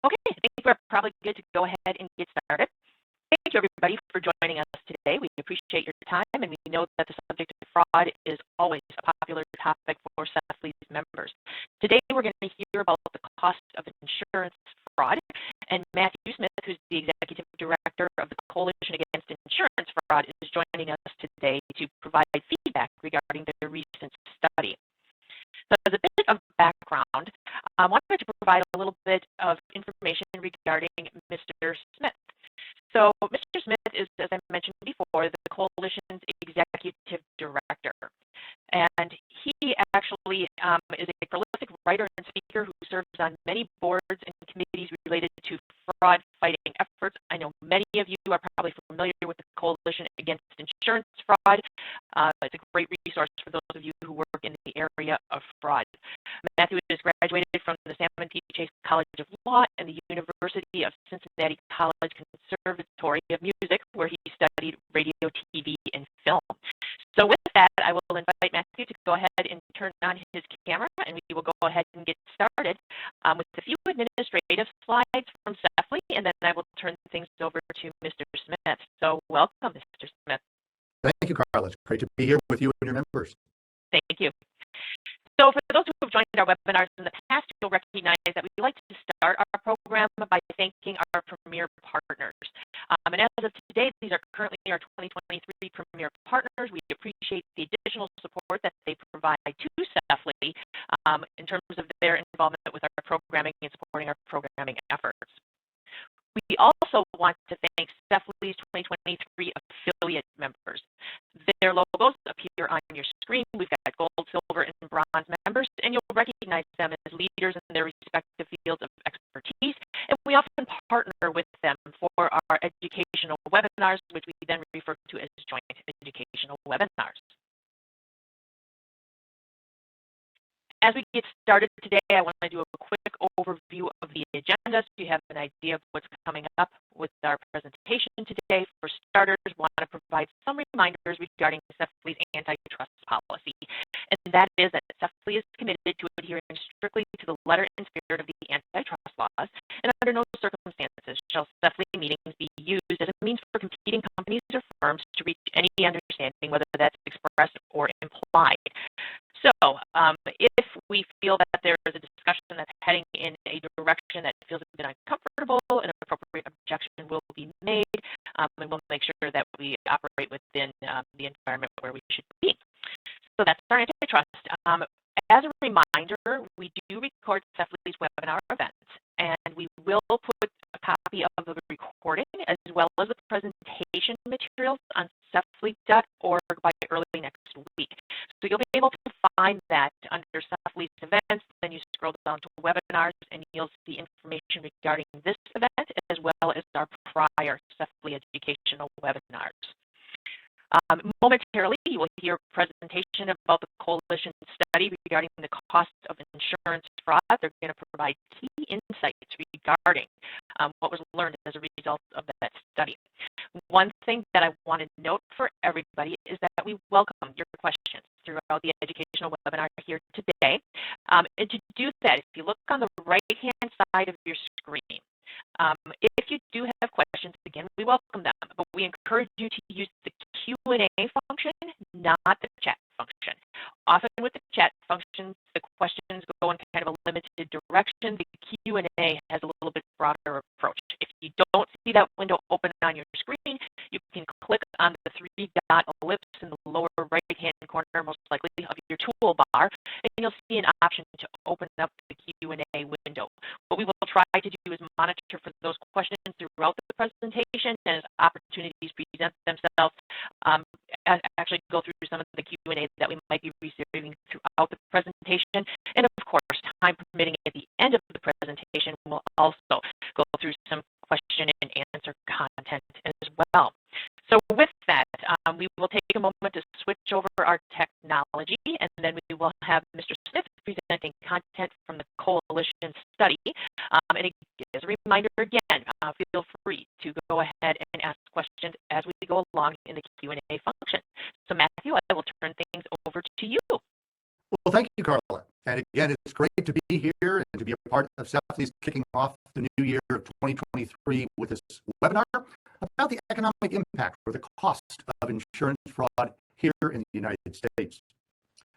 Okay, I think we're probably good to go ahead and get started. Thank you, everybody, for joining us today. We appreciate your time, and we know that the subject of fraud is always a popular topic for CEFLI's members. Today, we're going to hear about the cost of insurance fraud, and Matthew Smith, who's the Executive Director of the Coalition Against Insurance Fraud, is joining us today to provide feedback regarding the recent study. So as a bit of background, I wanted to provide a little bit of information regarding Mr. Smith. So Mr. Smith is, as I mentioned before, the Coalition's Executive Director. And he actually is a prolific writer and speaker who serves on many boards and committees related to fraud fighting efforts. I know many of you are probably familiar with the Coalition Against Insurance Fraud. It's a great resource for those of you who work in the area of fraud. Matthew is graduated from the Salmon P. Chase College of Law and the University of Cincinnati College Conservatory of Music, where he studied radio, TV, and film. So with that, I will invite Matthew to go ahead and turn on his camera, and we will go ahead and get started with a few administrative slides from CEFLI, and then I will turn things over to Mr. Smith. So welcome, Mr. Smith. Thank you, Carla. It's great to be here with you and your members. Thank you. So for those who have joined our webinars in the past, you'll recognize that we like to start our program by thanking our premier partners. And as of today, these are currently our 2023 premier partners. We appreciate the additional support that they provide to CEFLI in terms of their involvement with our programming and supporting our programming efforts. We also want to thank CEFLI's 2023 affiliate members. Their logos appear on your screen. We've got gold, silver, and bronze members, and you'll recognize them as leaders in their respective fields of expertise. And we often partner with them for our educational webinars, which we then refer to as joint educational webinars. As we get started today, I want to do a quick overview of the agenda so you have an idea of what's coming up with our presentation today. For starters, we want to provide some reminders regarding CEFLI's antitrust policy, and that is that CEFLI is committed to adhering strictly to the letter and spirit of the antitrust laws, and under no circumstances shall CEFLI meetings be used as a means for competing companies or firms to reach any understanding, whether that's expressed or implied. So if we feel that there is a discussion that's heading in a direction that feels a bit uncomfortable, an appropriate objection will be made, and we'll make sure that we operate within the environment where we should be. So that's our antitrust. As a reminder, we do record CEFLI's webinar events, and we will put a copy of the recording as well as the presentation materials on CEFLI.org by early next week. So you'll be able to find that under CEFLI's events, then you scroll down to webinars, and you'll see information regarding this event as well as our prior CEFLI educational webinars. Momentarily, you will hear a presentation about the coalition study regarding the cost of insurance fraud. They're going to provide key insights regarding what was learned as a result of that study. One thing that I want to note for everybody is that we welcome your questions throughout the educational webinar here today. And to do that, if you look on the right-hand side of your screen, if you do have questions, again, we welcome them, but we encourage you to use the Q&A function, not the chat function. Often with the chat function, the questions go in kind of a limited direction. The Q&A has a little bit broader approach. If you don't see that window open on your screen, you can click on the three-dot ellipse in the lower right-hand corner, most likely, of your toolbar, and you'll see an option to open up the Q&A window. What we will try to do is monitor for those questions throughout the presentation, and as opportunities present themselves, actually go through some of the Q&A that we might be receiving throughout the presentation. And of course, time permitting, at the end of the presentation, we'll also go through some question and answer content as well. So with that, we will take a moment to switch over our technology, and then we will have Mr. Smith presenting content from the coalition study. And as a reminder again, feel free to go ahead and ask questions as we go along in the Q&A function. So Matthew, I will turn things over to you. Well, thank you, Carla. And again, it's great to be here and to be a part of CEFLI's kicking off the new year of 2023 with this webinar about the economic impact or the cost of insurance fraud here in the United States.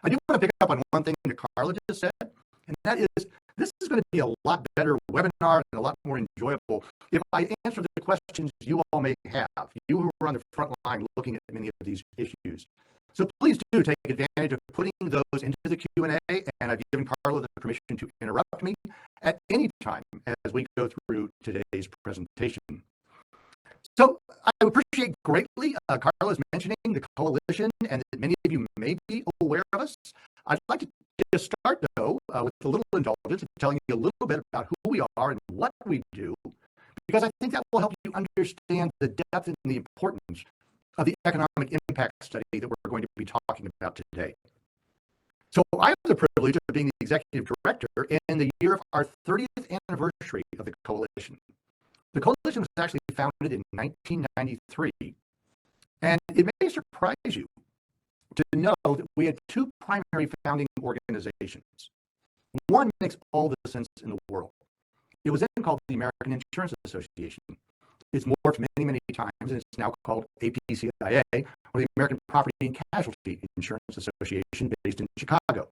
I do want to pick up on one thing that Carla just said, and that is this is going to be a lot better webinar and a lot more enjoyable if I answer the questions you all may have, you who are on the front line looking at many of these issues. So please do take advantage of putting those into the Q&A, and I've given Carla the permission to interrupt me at any time as we go through today's presentation. So I appreciate greatly Carla's mentioning the coalition and that many of you may be aware of us. I'd like to just start, though, with a little indulgence of telling you a little bit about who we are and what we do, because I think that will help you understand the depth and the importance of the economic impact study that we're going to be talking about today. So I have the privilege of being the executive director in the year of our 30th anniversary of the coalition. The coalition was actually founded in 1993, and it may surprise you to know that we had two primary founding organizations. One makes all the sense in the world. It was then called the American Insurance Association. It's morphed many, many times, and it's now called APCIA, or the American Property and Casualty Insurance Association, based in Chicago.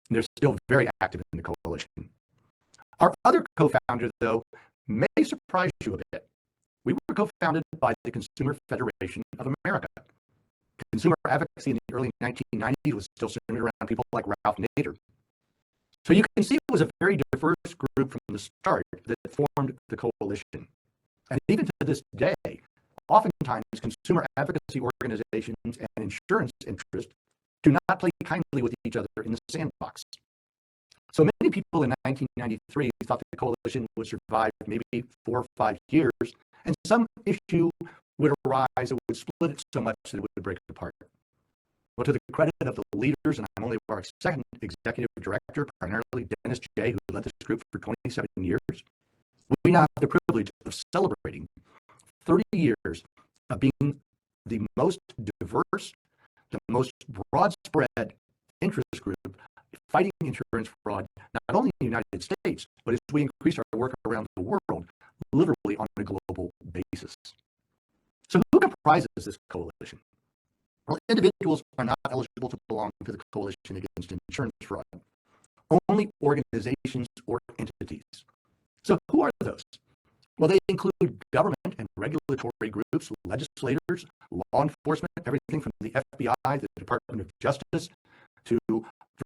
And they're still very active in the coalition. Our other co-founder, though, may surprise you a bit. We were co-founded by the Consumer Federation of America. Consumer advocacy in the early 1990s was still centered around people like Ralph Nader. So you can see it was a very diverse group from the start that formed the coalition. And even to this day, oftentimes consumer advocacy organizations and insurance interests do not play kindly with each other in the sandbox. So many people in 1993 thought the coalition would survive maybe 4 or 5 years, and some issue would arise that would split it so much that it would break apart. Well, to the credit of the leaders, and I'm only our second executive director, primarily Dennis J., who led this group for 27 years, we now have the privilege of celebrating 30 years of being the most diverse, the most broad-spread interest group fighting insurance fraud, not only in the United States, but as we increase our work around the world, literally on a global basis. So who comprises this coalition? Well, individuals are not eligible to belong to the Coalition Against Insurance Fraud. Only organizations or entities. So who are those? Well, they include government and regulatory groups, legislators, law enforcement, everything from the FBI, the Department of Justice, to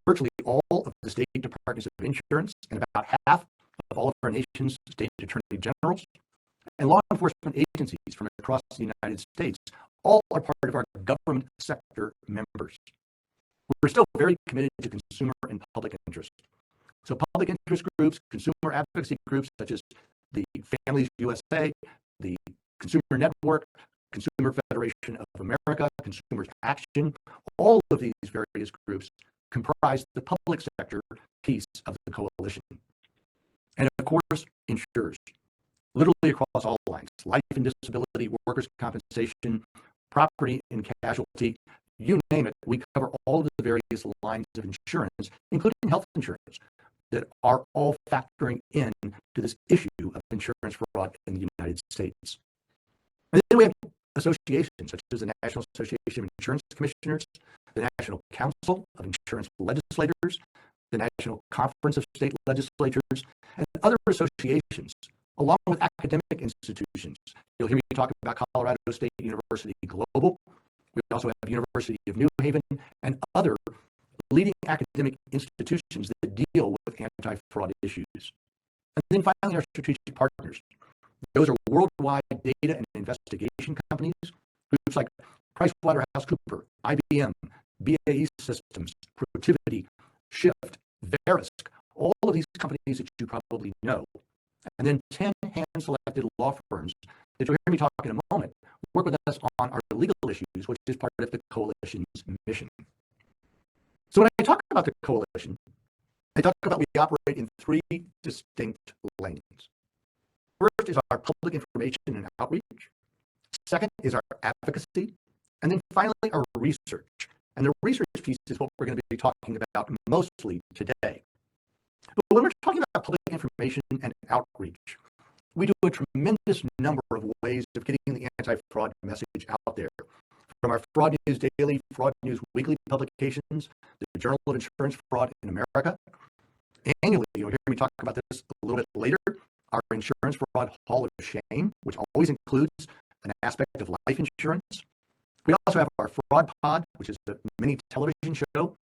virtually all of the state departments of insurance, and about half of all of our nation's state attorney generals, and law enforcement agencies from across the United States, all are part of our government sector members. We're still very committed to consumer and public interest. So public interest groups, consumer advocacy groups such as the Families USA, the Consumer Network, Consumer Federation of America, Consumers Action, all of these various groups comprise the public sector piece of the coalition. And of course, insurers, literally across all lines, life and disability, workers' compensation, property and casualty, you name it, we cover all of the various lines of insurance, including health insurance, that are all factoring in to this issue of insurance fraud in the United States. And then we have associations such as the National Association of Insurance Commissioners, the National Council of Insurance Legislators, the National Conference of State Legislatures, and other associations, along with academic institutions. You'll hear me talk about Colorado State University Global. We also have University of New Haven and other leading academic institutions that deal with anti-fraud issues. And then finally, our strategic partners. Those are worldwide data and investigation companies, groups like PricewaterhouseCoopers, IBM, BAE Systems, Protiviti, Shift, Verisk, all of these companies that you probably know. And then 10 hand-selected law firms that you'll hear me talk in a moment work with us on our legal issues, which is part of the coalition's mission. So when I talk about the coalition, I talk about we operate in 3 distinct lanes. First is our public information and outreach. Second is our advocacy. And then finally, our research. And the research piece is what we're going to be talking about mostly today. But when we're talking about public information and outreach, we do a tremendous number of ways of getting the anti-fraud message out there. From our Fraud News Daily, Fraud News Weekly publications, the Journal of Insurance Fraud in America. Annually, you'll hear me talk about this a little bit later, our Insurance Fraud Hall of Shame, which always includes an aspect of life insurance. We also have our Fraud Pod, which is a mini television show,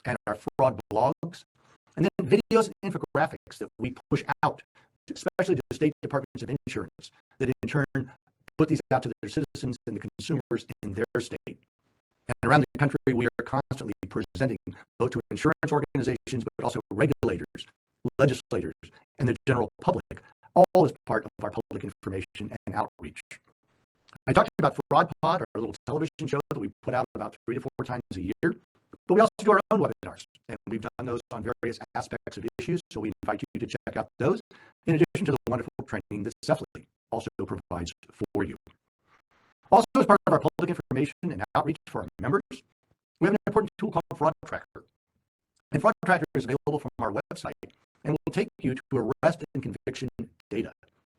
and our fraud blogs, and then videos and infographics that we push out, especially to the state departments of insurance, that in turn put these out to their citizens and the consumers in their state. And around the country, we are constantly presenting both to insurance organizations, but also regulators, legislators, and the general public, all as part of our public information and outreach. I talked about Fraud Pod, our little television show that we put out about 3 to 4 times a year, but we also do our own webinars, and we've done those on various aspects of issues, so we invite you to check out those, in addition to the wonderful training that CEFLI also provides for you. Also, as part of our public information and outreach for our members, we have an important tool called Fraud Tracker. And Fraud Tracker is available from our website and will take you to arrest and conviction data.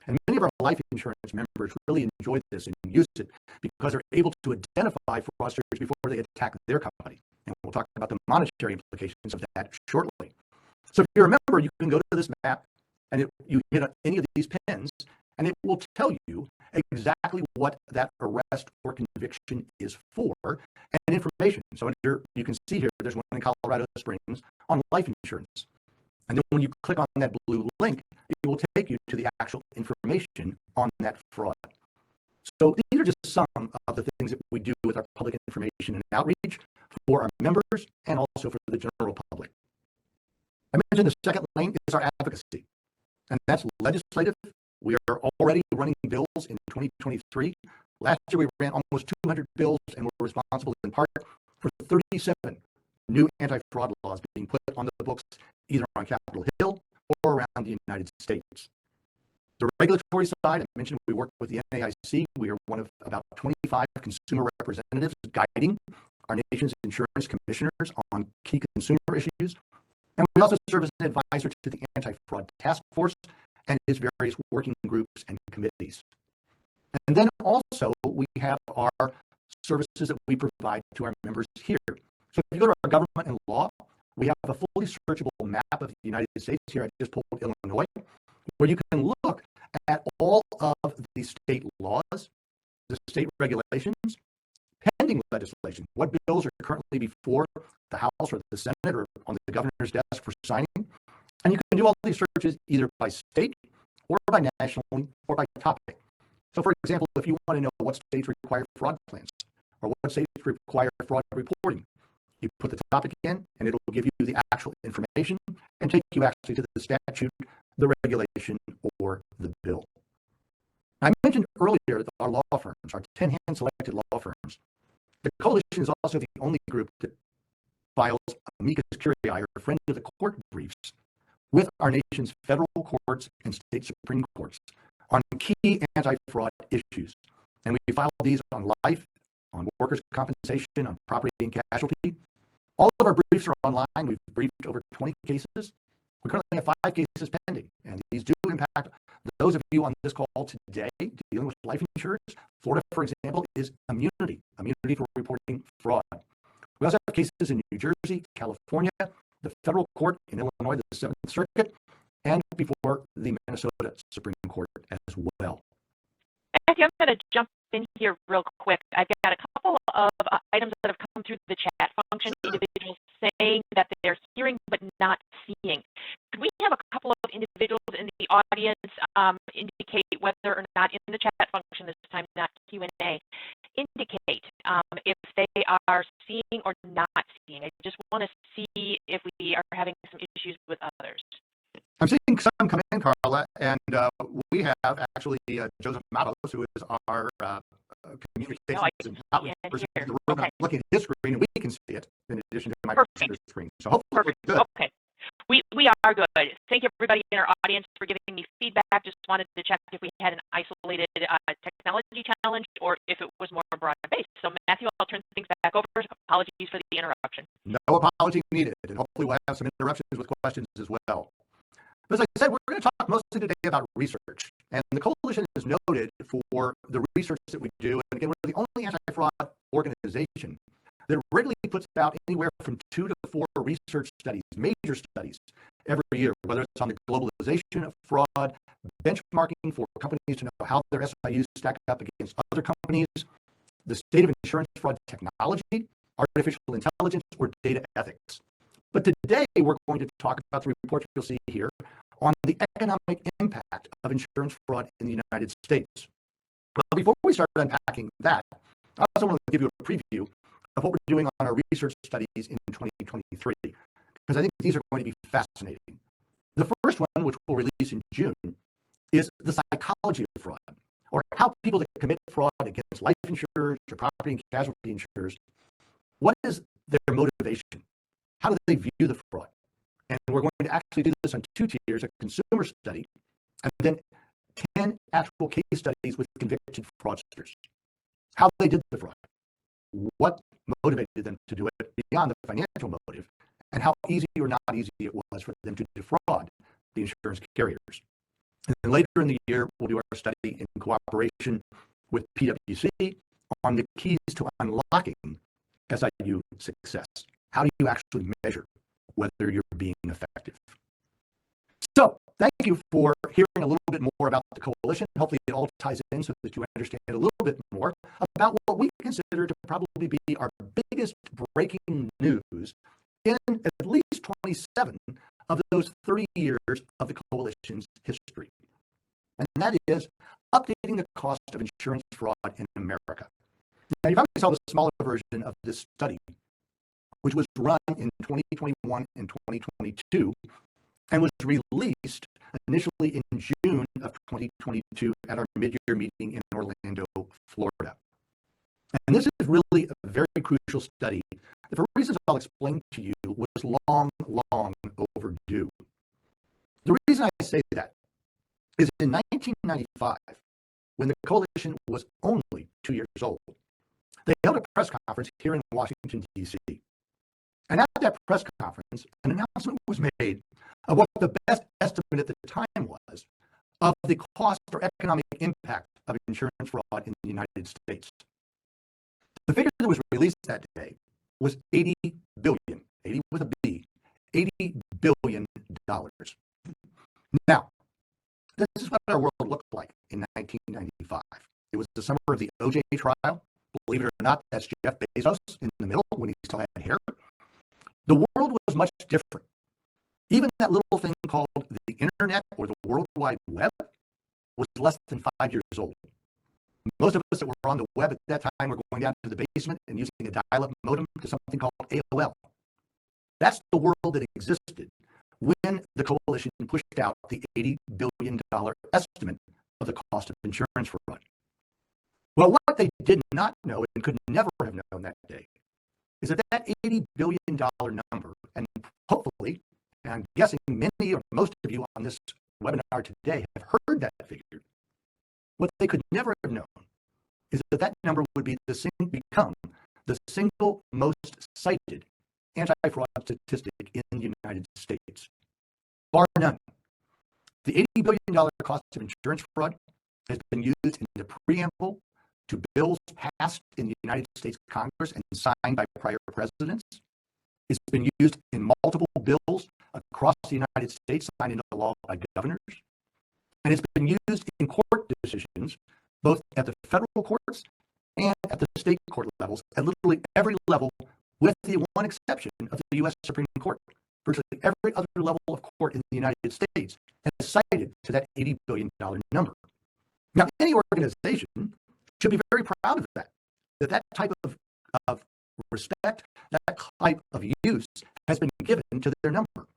And many of our life insurance members really enjoy this and use it because they're able to identify fraudsters before they attack their company. And we'll talk about the monetary implications of that shortly. So if you're a member, you can go to this map and you hit on any of these pins, and it will tell you exactly what that arrest or conviction is for and information. So you can see here, there's one in Colorado Springs on life insurance. And then when you click on that blue link, it will take you to the actual information on that fraud. So these are just some of the things that we do with our public information and outreach for our members and also for the general public. I mentioned the second lane is our advocacy, and that's legislative. We are already running bills in 2023. Last year, we ran almost 200 bills and were responsible in part for 37 new anti-fraud laws being put on the books, either on Capitol Hill or around the United States. The regulatory side, I mentioned we work with the NAIC. We are one of about 25 consumer representatives guiding our nation's insurance commissioners on key consumer issues. And we also serve as an advisor to the Anti-Fraud Task Force and its various working groups and committees. And then also we have our services that we provide to our members here. So if you go to our government and law, we have a fully searchable map of the United States. Here I just pulled Illinois, where you can look at all of the state laws, the state regulations, pending legislation, what bills are currently before the House or the Senate or on the governor's desk for signing. And you can do all these searches either by state or by nationally or by topic. So for example, if you want to know what states require fraud plans or what states require fraud reporting, you put the topic in and it'll give you the actual information and take you actually to the statute, the regulation, or the bill. I mentioned earlier that our law firms, our 10 hand-selected law firms, the coalition is also the only group that files amicus curiae, or friend of the court briefs, with our nation's federal courts and state supreme courts on key anti-fraud issues. And we file these on life, on workers' compensation, on property and casualty. All of our briefs are online. We've briefed over 20 cases. We currently have 5 cases pending, and these do impact those of you on this call today dealing with life insurance. Florida, for example, is immunity for reporting fraud. We also have cases in New Jersey, California, the federal court in Illinois, the 7th Circuit, and before the Minnesota Supreme Court as well. Matthew, I'm going to jump in here real quick. I've got a couple of items that have come through the chat function, individuals saying that they're hearing but not seeing. Could we have a couple of individuals in the audience indicate whether or not in the chat function this time, not Q&A, indicate if they are seeing or not seeing? I just want to see if we are having some issues with others. I'm seeing some come in, Carla, and we have actually Joseph Matos, who is our communications and outreach person in the room. Okay. I'm looking at his screen, and we can see it in addition to my screen. So hopefully we're good. Okay. We are good. Thank you, everybody in our audience, for giving me feedback. Just wanted to check if we had an isolated technology challenge or if it was more broad-based. So, Matthew, I'll turn things back over. Apologies for the interruption. No apology needed, and hopefully we'll have some interruptions with questions as well. But as I said, we're going to talk mostly today about research. And the coalition is noted for the research that we do. And again, we're the only anti-fraud organization that regularly puts out anywhere from 2 to 4 research studies, major studies, every year, whether it's on the globalization of fraud, benchmarking for companies to know how their SIUs stack up against other companies, the state of insurance fraud technology, artificial intelligence, or data ethics. But today, we're going to talk about the report you'll see here on the economic impact of insurance fraud in the United States. But before we start unpacking that, I also want to give you a preview of what we're doing on our research studies in 2023, because I think these are going to be fascinating. The first one, which we'll release in June, is the psychology of fraud, or how people that commit fraud against life insurers or property and casualty insurers, what is their motivation? How do they view the fraud? And we're going to actually do this on 2 tiers, a consumer study, and then 10 actual case studies with convicted fraudsters. How they did the fraud, what motivated them to do it beyond the financial motive, and how easy or not easy it was for them to defraud the insurance carriers. And then later in the year, we'll do our study in cooperation with PwC on the keys to unlocking SIU success. How do you actually measure whether you're being effective? So thank you for hearing a little bit more about the coalition. Hopefully it all ties in so that you understand a little bit more about what we consider to probably be our biggest breaking news in at least 27 of those 30 years of the coalition's history. And that is updating the cost of insurance fraud in America. Now, you probably saw the smaller version of this study, which was run in 2021 and 2022, and was released initially in June of 2022 at our mid-year meeting in Orlando, Florida. And this is really a very crucial study that, for reasons I'll explain to you, was long overdue. The reason I say that is in 1995, when the coalition was only 2 years old, they held a press conference here in Washington, D.C. And at that press conference, an announcement was made of what the best estimate at the time was of the cost or economic impact of insurance fraud in the United States. The figure that was released that day was 80 billion, 80 with a B, $80 billion. Now, this is what our world looked like in 1995. It was the summer of the OJ trial. Believe it or not, that's Jeff Bezos in the middle when he still had hair. The world was much different. Even that little thing called the internet or the World Wide Web was less than 5 years old. Most of us that were on the web at that time were going down to the basement and using a dial-up modem to something called AOL. That's the world that existed when the coalition pushed out the $80 billion estimate of the cost of insurance fraud. Well, what they did not know and could never have known that day is that that $80 billion number, and hopefully, and I'm guessing many or most of you on this webinar today have heard that figure, what they could never have known is that that number would become the single most cited anti-fraud statistic in the United States, bar none. The $80 billion cost of insurance fraud has been used in the preamble to bills passed in the United States Congress and signed by prior presidents. It's been used in multiple bills across the United States signed into law by governors. And it's been used in court decisions, both at the federal courts and at the state court levels, at literally every level, with the one exception of the U.S. Supreme Court. Virtually every other level of court in the United States has cited to that $80 billion number. Now, any organization should be very proud of that type of respect, that type of use has been given to their number.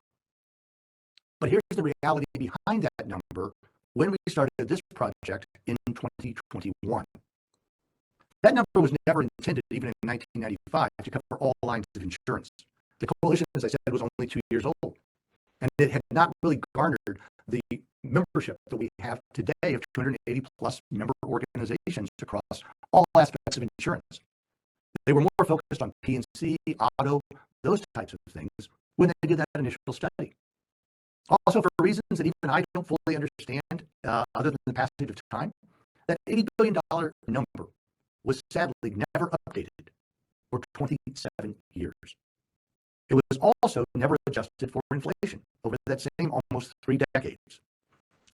But here's the reality behind that number when we started this project in 2021. That number was never intended, even in 1995, to cover all lines of insurance. The coalition, as I said, was only 2 years old, and it had not really garnered the membership that we have today of 280 plus member organizations across all aspects of insurance. They were more focused on P&C, auto, those types of things when they did that initial study. Also, for reasons that even I don't fully understand, other than the passage of time, that $80 billion number was sadly never updated for 27 years. It was also never adjusted for inflation over that same almost 3 decades.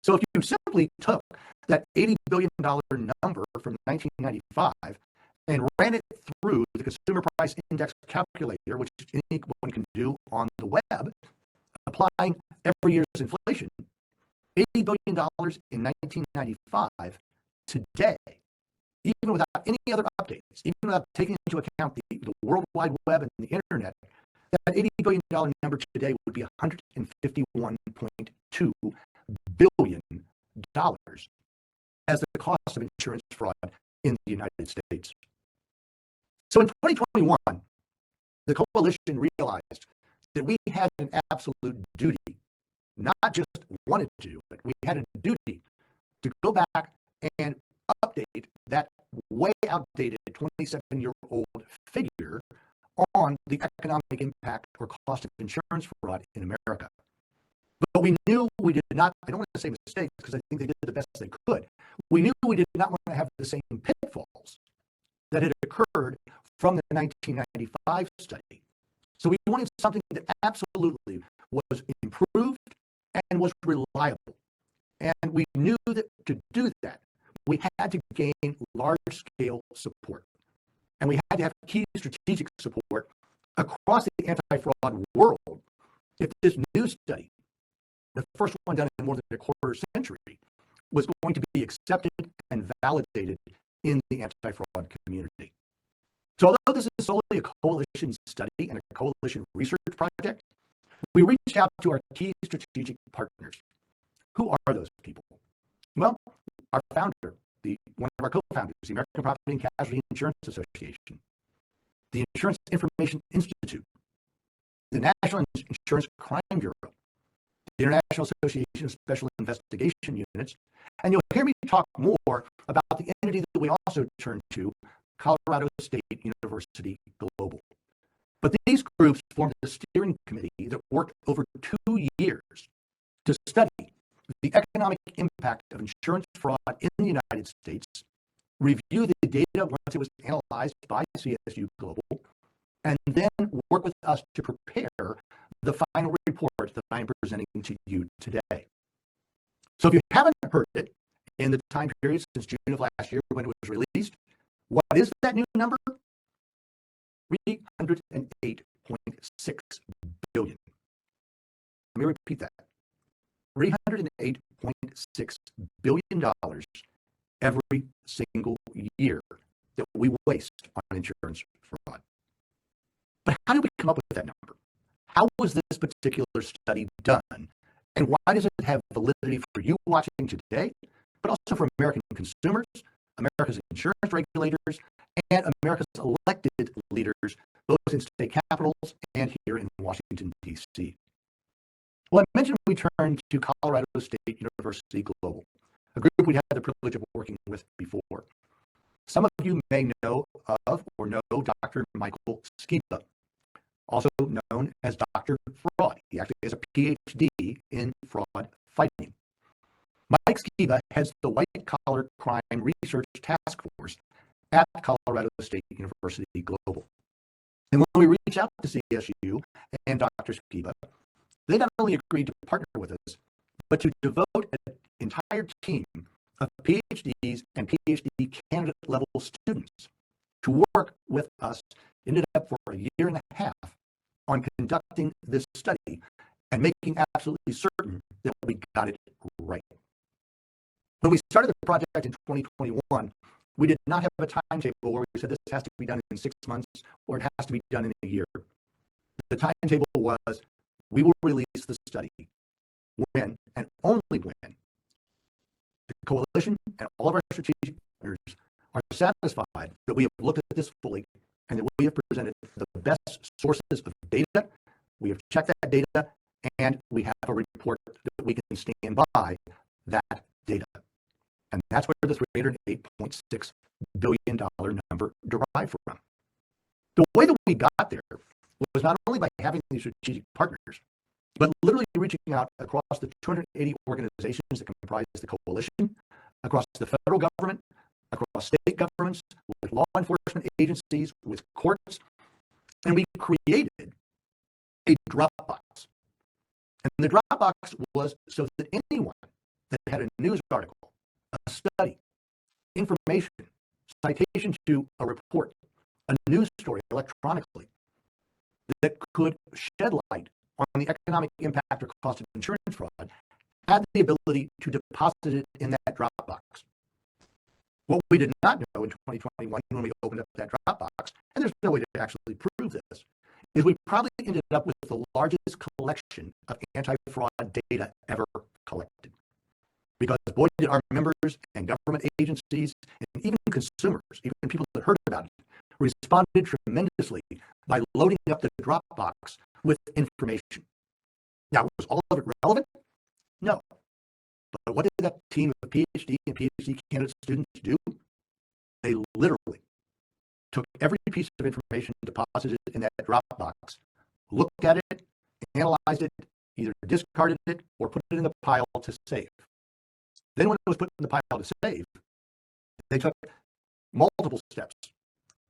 So if you simply took that $80 billion number from 1995 and ran it through the Consumer Price Index calculator, which anyone can do on the web, applying every year's inflation, $80 billion in 1995, today, even without any other updates, even without taking into account the World Wide Web and the internet, that $80 billion number today would be $151.2 billion as the cost of insurance fraud in the United States. So in 2021, the coalition realized that we had an absolute duty, not just wanted to, but we had a duty to go back and update that way outdated 27-year-old figure on the economic impact or cost of insurance fraud in America. But we knew we did not, I don't want to say mistakes because I think they did the best they could. We knew we did not want to have the same pitfalls that had occurred from the 1995 study. So we wanted something that absolutely was improved and was reliable. And we knew that to do that, we had to gain large-scale support. And we had to have key strategic support across the anti-fraud world if this new study, the first one done in more than a quarter century, was going to be accepted and validated in the anti-fraud community. So although this is solely a coalition study and a coalition research project, we reached out to our key strategic partners. Who are those people? Well, our founder, one of our co-founders, the American Property and Casualty Insurance Association, the Insurance Information Institute, the National Insurance Crime Bureau, the International Association of Special Investigation Units, and you'll hear me talk more about the entity that we also turn to, Colorado State University Global. But these groups formed a steering committee that worked over 2 years to study the economic impact of insurance fraud in the United States, review the data once it was analyzed by CSU Global, and then work with us to prepare the final report that I am presenting to you today. So if you haven't heard it in the time period since June of last year when it was released, what is that new number? $308.6 billion. Let me repeat that. $308.6 billion every single year that we waste on insurance fraud. But how did we come up with that number? How was this particular study done? And why does it have validity for you watching today, but also for American consumers, America's insurance regulators, and America's elected leaders, both in state capitals and here in Washington, D.C.? Well, I mentioned we turned to Colorado State University Global, a group we had the privilege of working with before. Some of you may know of or know Dr. Michael Skiba, also known as Dr. Fraud. He actually has a PhD in fraud fighting. Mike Skiba heads the White-Collar Crime Research Task Force at Colorado State University Global. And when we reached out to CSU and Dr. Skiba, they not only agreed to partner with us, but to devote an entire team of PhDs and PhD candidate level students to work with us. Ended up for a year and a half on conducting this study and making absolutely certain that we got it right. When we started the project in 2021, we did not have a timetable where we said this has to be done in 6 months or it has to be done in a year. The timetable was we will release the study when and only when the coalition and all of our strategic partners are satisfied that we have looked at this fully and that we have presented the best sources of data, we have checked that data, and we have a report that we can stand by that data. And that's where the $308.6 billion number derived from. The way that we got there was not only by having these strategic partners, but literally reaching out across the 280 organizations that comprise the coalition, across the federal government, across state governments, with law enforcement agencies, with courts, and we created a Dropbox. And the Dropbox was so that anyone that had a news article, a study, information, citation to a report, a news story electronically that could shed light on the economic impact or cost of insurance fraud had the ability to deposit it in that Dropbox. What we did not know in 2021 when we opened up that Dropbox, and there's no way to actually prove this, is we probably ended up with the largest collection of anti-fraud data ever collected. Because boy, did our members and government agencies and even consumers, even people that heard about it, responded tremendously by loading up the Dropbox with information. Now, was all of it relevant? No. But what did that team of PhD and PhD candidate students do? They literally took every piece of information deposited in that Dropbox, looked at it, analyzed it, either discarded it or put it in the pile to save. Then when it was put in the pile to save, they took multiple steps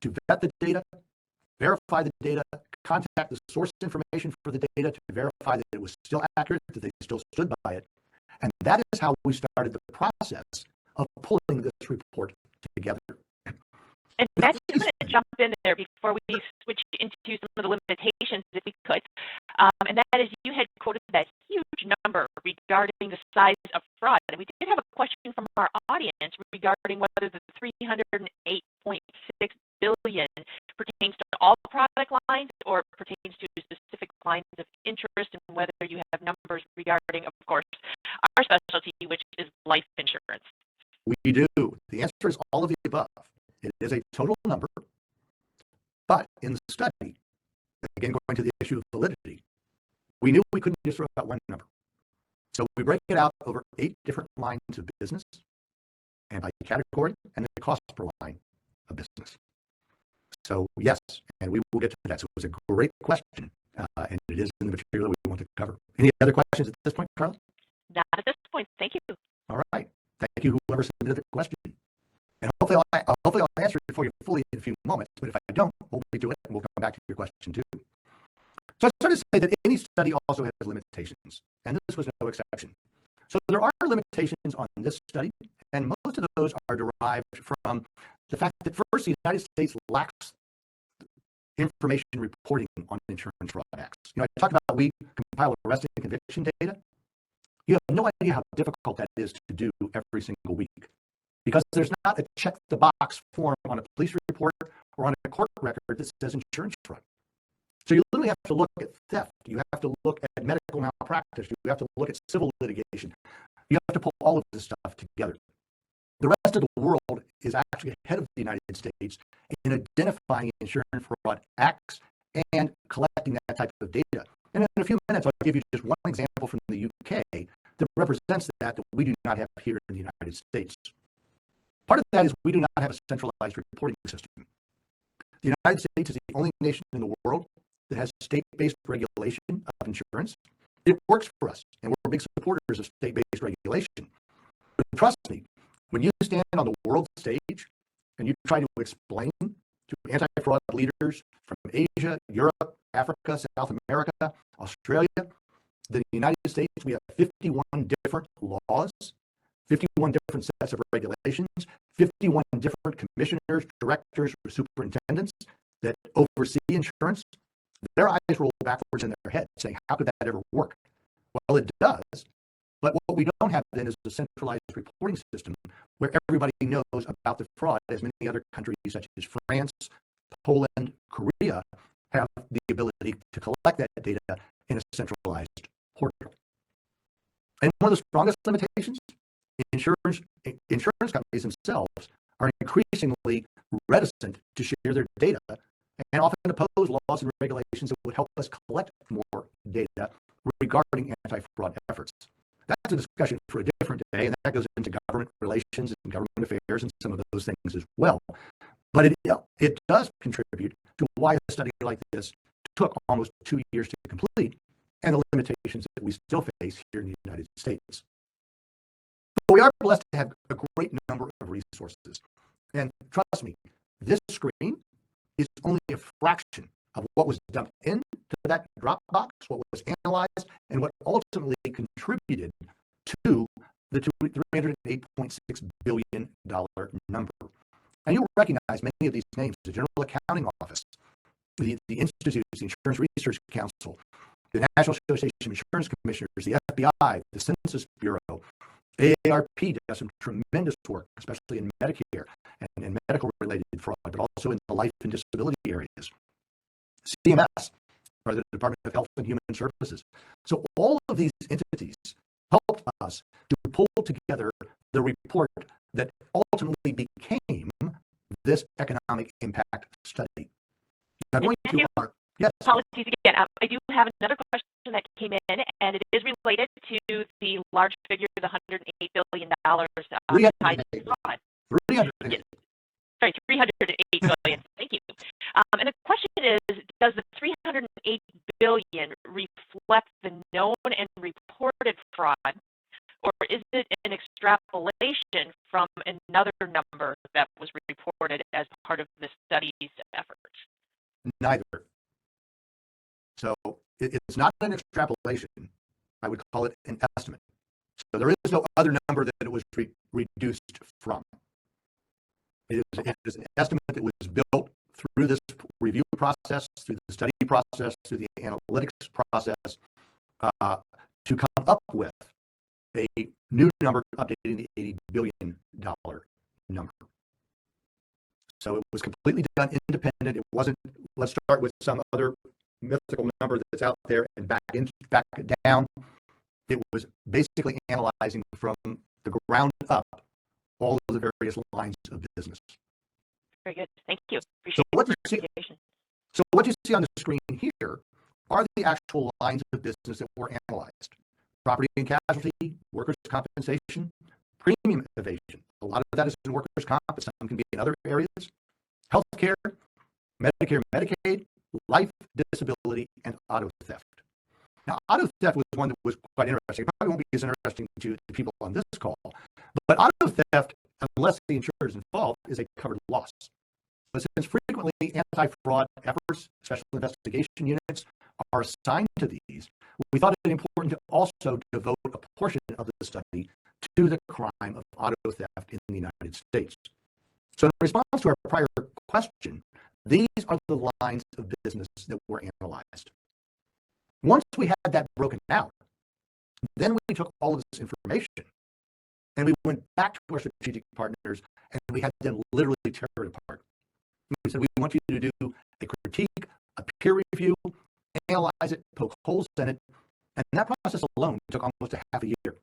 to vet the data, verify the data, contact the source information for the data to verify that it was still accurate, that they still stood by it. And that is how we started the process of pulling this report together. And Matt, just want to jump in there before we switch into some of the limitations, if we could. And that is, you had quoted that huge number regarding the size of fraud. And we did have a question from our audience regarding whether the $308.6 billion pertains to all product lines or pertains to specific lines of interest, and whether you have numbers regarding, of course, our specialty, which is life insurance. We do. The answer is all of the above. It is a total number, but in the study, again, going to the issue of validity, we knew we couldn't just throw out one number. So we break it out over 8 different lines of business and by category and the cost per line of business. So yes, and we will get to that. So it was a great question, and it is in the material that we want to cover. Any other questions at this point, Carla? Not at this point. Thank you. All right. Thank you, whoever submitted the question. And hopefully I'll answer it for you fully in a few moments. But if I don't, we'll redo it and we'll come back to your question too. So I started to say that any study also has limitations, and this was no exception. So there are limitations on this study, and most of those are derived from the fact that first, the United States lacks information reporting on insurance fraud acts. I talked about we compile arrest and conviction data. You have no idea how difficult that is to do every single week, because there's not a check the box form on a police report or on a court record that says insurance fraud. So you literally have to look at theft. You have to look at medical malpractice. You have to look at civil litigation. You have to pull all of this stuff together. The rest of the world is actually ahead of the United States in identifying insurance fraud acts and collecting that type of data. And in a few minutes, I'll give you just one example from the UK that represents that we do not have here in the United States. Part of that is we do not have a centralized reporting system. The United States is the only nation in the world that has state-based regulation of insurance. It works for us, and we're big supporters of state-based regulation. But trust me, when you stand on the world stage and you try to explain to anti-fraud leaders from Asia, Europe, Africa, South America, Australia, the United States, we have 51 different laws, 51 different sets of regulations, 51 different commissioners, directors, or superintendents that oversee insurance. Their eyes roll backwards in their head saying, how could that ever work? Well, it does. But what we don't have then is a centralized reporting system where everybody knows about the fraud, as many other countries such as France, Poland, Korea have the ability to collect that data in a centralized portal. And one of the strongest limitations, insurance companies themselves are increasingly reticent to share their data and often oppose laws and regulations that would help us collect more data regarding anti-fraud efforts. That's a discussion for a different day, and that goes into government relations and government affairs and some of those things as well. But it does contribute to why a study like this took almost 2 years to complete and the limitations that we still face here in the United States. But we are blessed to have a great number of resources. And trust me, this screen is only a fraction of what was dumped into that Dropbox, what was analyzed, and what ultimately contributed to the $308.6 billion number. And you'll recognize many of these names: the General Accounting Office, the institutes, the Insurance Research Council, the National Association of Insurance Commissioners, the FBI, the Census Bureau. AARP does some tremendous work, especially in Medicare and medical-related fraud, but also in the life and disability areas. CMS, or the Department of Health and Human Services. So all of these entities helped us to pull together the report that ultimately became this economic impact study. Now, going to our, yes. Apologies again. I do have another question that came in, and it is related to the large figure, the $108 billion tied to fraud. 308. Sorry, $308 billion. Thank you. And the question is, does the $308 billion reflect the known and reported fraud, or is it an extrapolation from another number that was reported as part of the study's efforts? Neither. So it's not an extrapolation. I would call it an estimate. So there is no other number that it was reduced from. It is an estimate that was built through this review process, through the study process, through the analytics process, to come up with a new number updating the $80 billion number. So it was completely done independent. It wasn't, let's start with some other mythical number that's out there and back down. It was basically analyzing from the ground up all of the various lines of business. Very good. Thank you. So what you see on the screen here are the actual lines of business that were analyzed: property and casualty, workers' compensation, premium evasion. A lot of that is in workers' comp, but some can be in other areas. Healthcare, Medicare, Medicaid, life, disability, and auto theft. Now, auto theft was one that was quite interesting. It probably won't be as interesting to the people on this call, but auto theft, unless the insurer is involved, is a covered loss. But since frequently anti-fraud efforts, special investigation units, are assigned to these, we thought it important to also devote a portion of the study to the crime of auto theft in the United States. So in response to our prior question, these are the lines of business that were analyzed. Once we had that broken out, then we took all of this information and we went back to our strategic partners and we had them literally tear it apart. We said, we want you to do a critique, a peer review, analyze it, poke holes in it. And that process alone took almost a half a year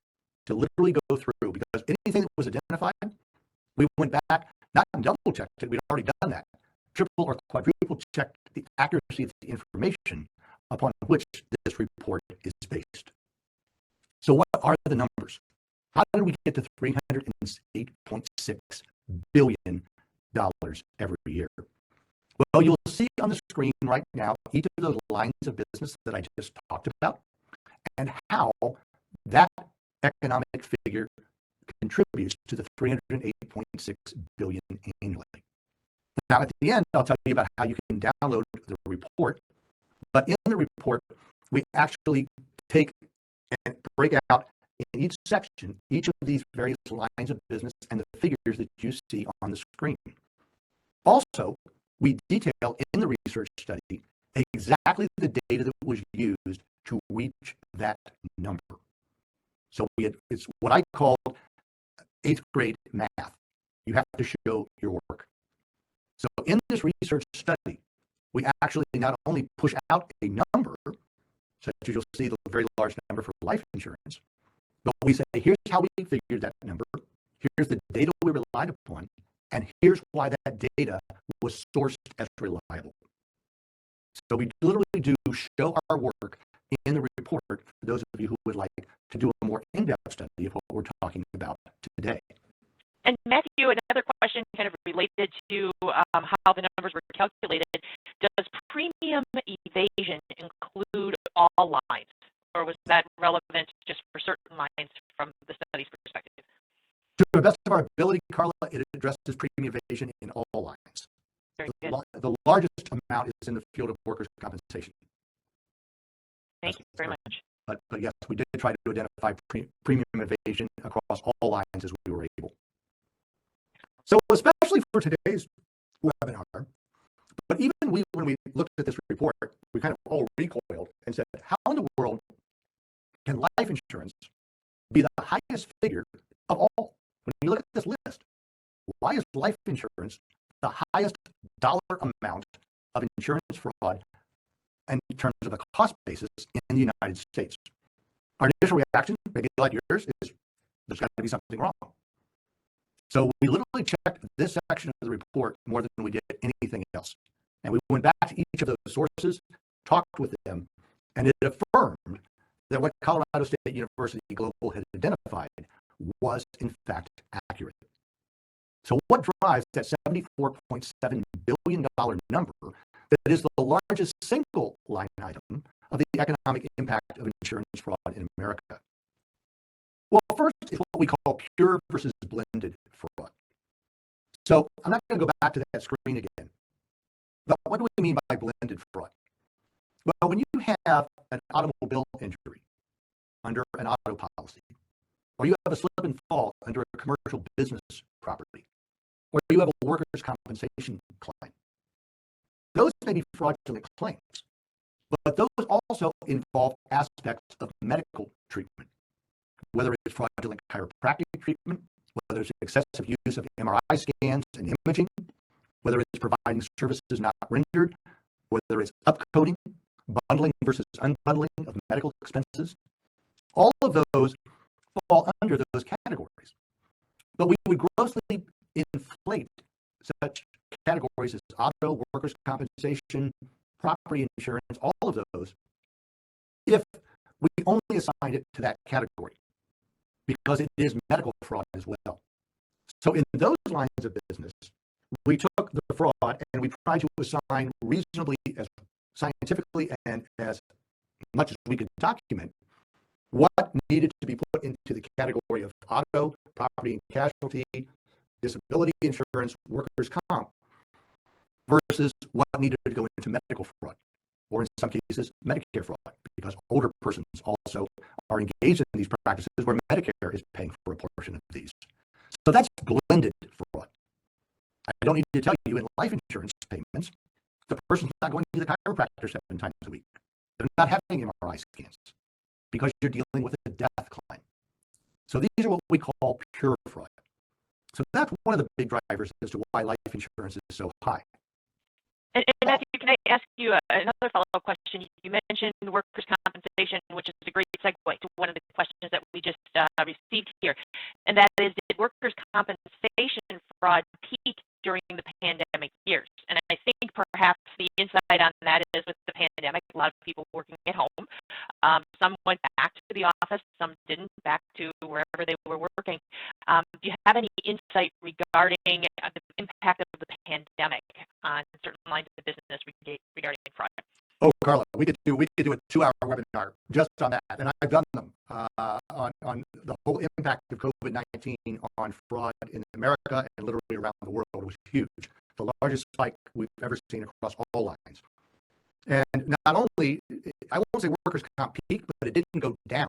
to literally go through, because anything that was identified, we went back, not double checked it, we'd already done that, triple or quadruple checked the accuracy of the information upon which this report is based. So what are the numbers? How did we get to $308.6 billion every year? Well, you'll see on the screen right now each of those lines of business that I just talked about and how that economic figure contributes to the $308.6 billion annually. Now, at the end, I'll tell you about how you can download the report. But in the report, we actually take and break out in each section each of these various lines of business and the figures that you see on the screen. Also, we detail in the research study exactly the data that was used to reach that number. So it's what I call 8th grade math. You have to show your work. So in this research study, we actually not only push out a number, such as you'll see the very large number for life insurance, but we say, here's how we figured that number, here's the data we relied upon, and here's why that data was sourced as reliable. So we literally do show our work in the report for those of you who would like to do a more in-depth study of what we're talking about today. And Matthew, another question kind of related to how the numbers were calculated. Does premium evasion include all lines, or was that relevant just for certain lines from the study's perspective? To the best of our ability, Carla, it addresses premium evasion in all lines. Very good. The largest amount is in the field of workers' compensation. Thank you very much. But yes, we did try to identify premium evasion across all lines as we were able. So especially for today's webinar, but even when we looked at this report, we kind of all recoiled and said, how in the world can life insurance be the highest figure of all? When you look at this list, why is life insurance the highest dollar amount of insurance fraud in terms of the cost basis in the United States? Our initial reaction, maybe like yours, is there's got to be something wrong. So we literally checked this section of the report more than we did anything else. And we went back to each of those sources, talked with them, and it affirmed that what Colorado State University Global had identified was in fact accurate. So what drives that $74.7 billion number that is the largest single line item of the economic impact of insurance fraud in America? Well, first is what we call pure versus blended fraud. So I'm not going to go back to that screen again. But what do we mean by blended fraud? Well, when you have an automobile injury under an auto policy, or you have a slip and fall under a commercial business property, or you have a workers' compensation claim, those may be fraudulent claims, but those also involve aspects of medical treatment, whether it's fraudulent chiropractic treatment, whether it's excessive use of MRI scans and imaging, whether it's providing services not rendered, whether it's upcoding, bundling versus unbundling of medical expenses. All of those fall under those categories. But we would grossly inflate such categories as auto, workers' compensation, property insurance, all of those, if we only assigned it to that category, because it is medical fraud as well. So in those lines of business, we took the fraud and we tried to assign reasonably, as scientifically and as much as we could document, what needed to be put into the category of auto, property and casualty, disability insurance, workers' comp, versus what needed to go into medical fraud, or in some cases, Medicare fraud, because older persons also are engaged in these practices where Medicare is paying for a portion of these. So that's blended fraud. I don't need to tell you, in life insurance payments, the person's not going to the chiropractor 7 times a week. They're not having MRI scans because you're dealing with a death claim. So these are what we call pure fraud. So that's one of the big drivers as to why life insurance is so high. And Matthew, can I ask you another follow-up question? You mentioned workers' compensation, which is a great segue to one of the questions that we just received here, and that is, did workers' compensation fraud peak during the pandemic years? And I think perhaps the insight on that is, with the pandemic, a lot of people working at home. Some went back to the office, some didn't, back to wherever they were working. Do you have any insight regarding the impact of the pandemic on certain lines of business regarding fraud? Oh, Carla, we could do a 2-hour webinar just on that, and I've done them on the whole impact of COVID-19 on fraud in America and literally around the world. It was huge, the largest spike we've ever seen across all lines. And not only, I won't say workers' comp peaked, but it didn't go down,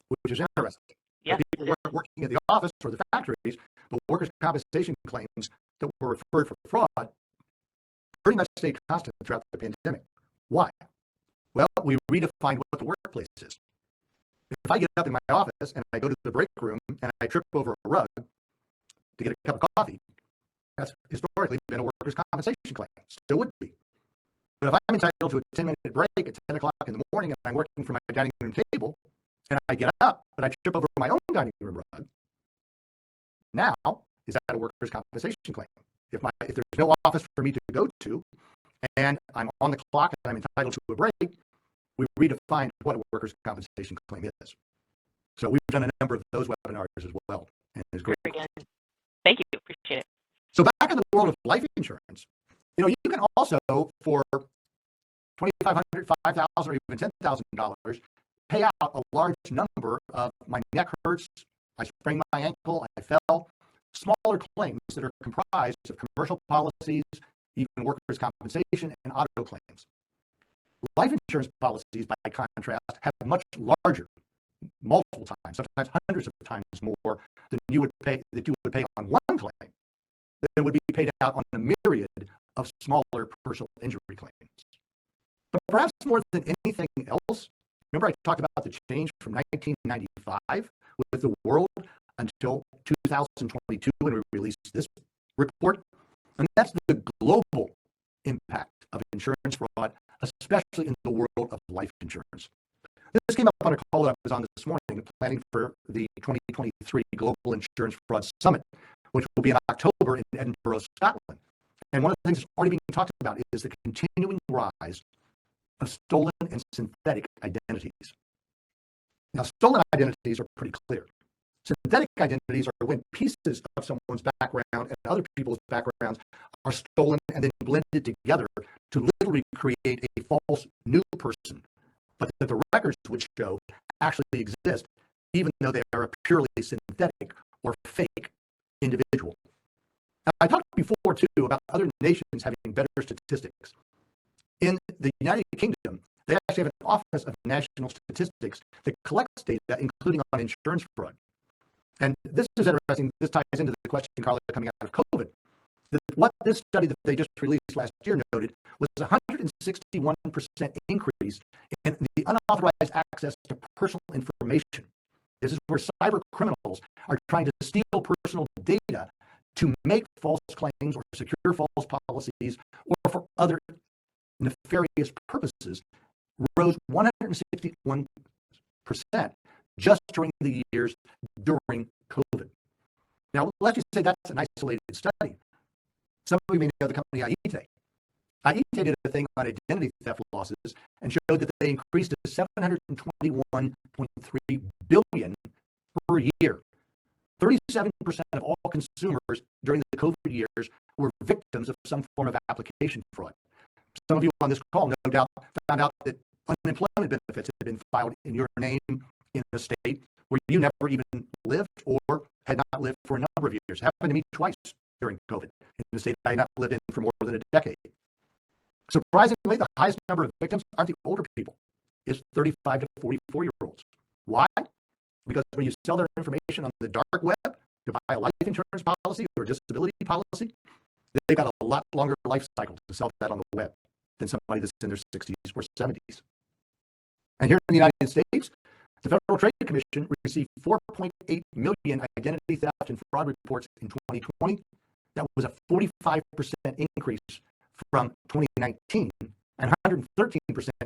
which is interesting. Yeah. People weren't working at the office or the factories, but workers' compensation claims that were referred for fraud pretty much stayed constant throughout the pandemic. Why? Well, we redefined what the workplace is. If I get up in my office and I go to the break room and I trip over a rug to get a cup of coffee, that's historically been a workers' compensation claim. Still would be. But if I'm entitled to a 10-minute break at 10 o'clock in the morning and I'm working from my dining room table and I get up but I trip over my own dining room rug, now is that a workers' compensation claim? If there's no office for me to go to and I'm on the clock and I'm entitled to a break, we redefined what a workers' compensation claim is. So we've done a number of those webinars as well, and it's great. Very good. Thank world of life insurance, you can also, for $2,500, $5,000, or even $10,000, pay out a large number of my neck hurts, I sprained my ankle, I fell, smaller claims that are comprised of commercial policies, even workers' compensation, and auto claims. Life insurance policies, by contrast, have much larger, multiple times, sometimes hundreds of times more than you would pay on one claim than would be paid out on a myriad of smaller personal injury claims. But perhaps more than anything else, remember I talked about the change from 1995 with the world until 2022 when we released this report, and that's the global impact of insurance fraud, especially in the world of life insurance. This came up on a call that I was on this morning, planning for the 2023 Global Insurance Fraud Summit, which will be in October in Edinburgh, Scotland. And one of the things that's already being talked about is the continuing rise of stolen and synthetic identities. Now, stolen identities are pretty clear. Synthetic identities are when pieces of someone's background and other people's backgrounds are stolen and then blended together to literally create a false new person, but that the records would show actually exist, even though they are a purely synthetic or fake individual. Now, I talked before, too, about other nations having better statistics. In the United Kingdom, they actually have an Office of National Statistics that collects data, including on insurance fraud. And this is interesting. This ties into the question, Carla, coming out of COVID. What this study that they just released last year noted was a 161% increase in the unauthorized access to personal information. This is where cyber criminals are trying to steal personal data to make false claims or secure false policies or for other nefarious purposes, rose 161% just during the years during COVID. Now, let's just say that's an isolated study. Some of you may know the company Aite. Aite did a thing on identity theft losses and showed that they increased to $721.3 billion per year. 37% of all consumers during the COVID years were victims of some form of application fraud. Some of you on this call, no doubt, found out that unemployment benefits had been filed in your name in a state where you never even lived or had not lived for a number of years. It happened to me twice during COVID in a state I had not lived in for more than a decade. Surprisingly, the highest number of victims aren't the older people. It's 35 to 44-year-olds. Why? Because when you sell their information on the dark web to buy a life insurance policy or a disability policy, they've got a lot longer life cycle to sell that on the web than somebody that's in their 60s or 70s. And here in the United States, the Federal Trade Commission received 4.8 million identity theft and fraud reports in 2020. That was a 45% increase from 2019 and 113%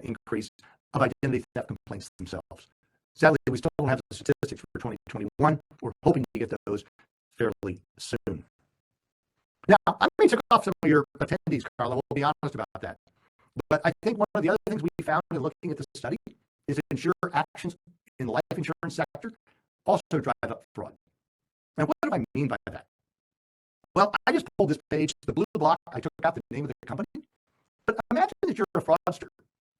increase of identity theft complaints themselves. Sadly, we still don't have the statistics for 2021. We're hoping to get those fairly soon. Now, I may tick off some of your attendees, Carla. We'll be honest about that. But I think one of the other things we found in looking at the study is that insurer actions in the life insurance sector also drive up fraud. And what do I mean by that? Well, I just pulled this page, the blue block. I took out the name of the company. But imagine that you're a fraudster.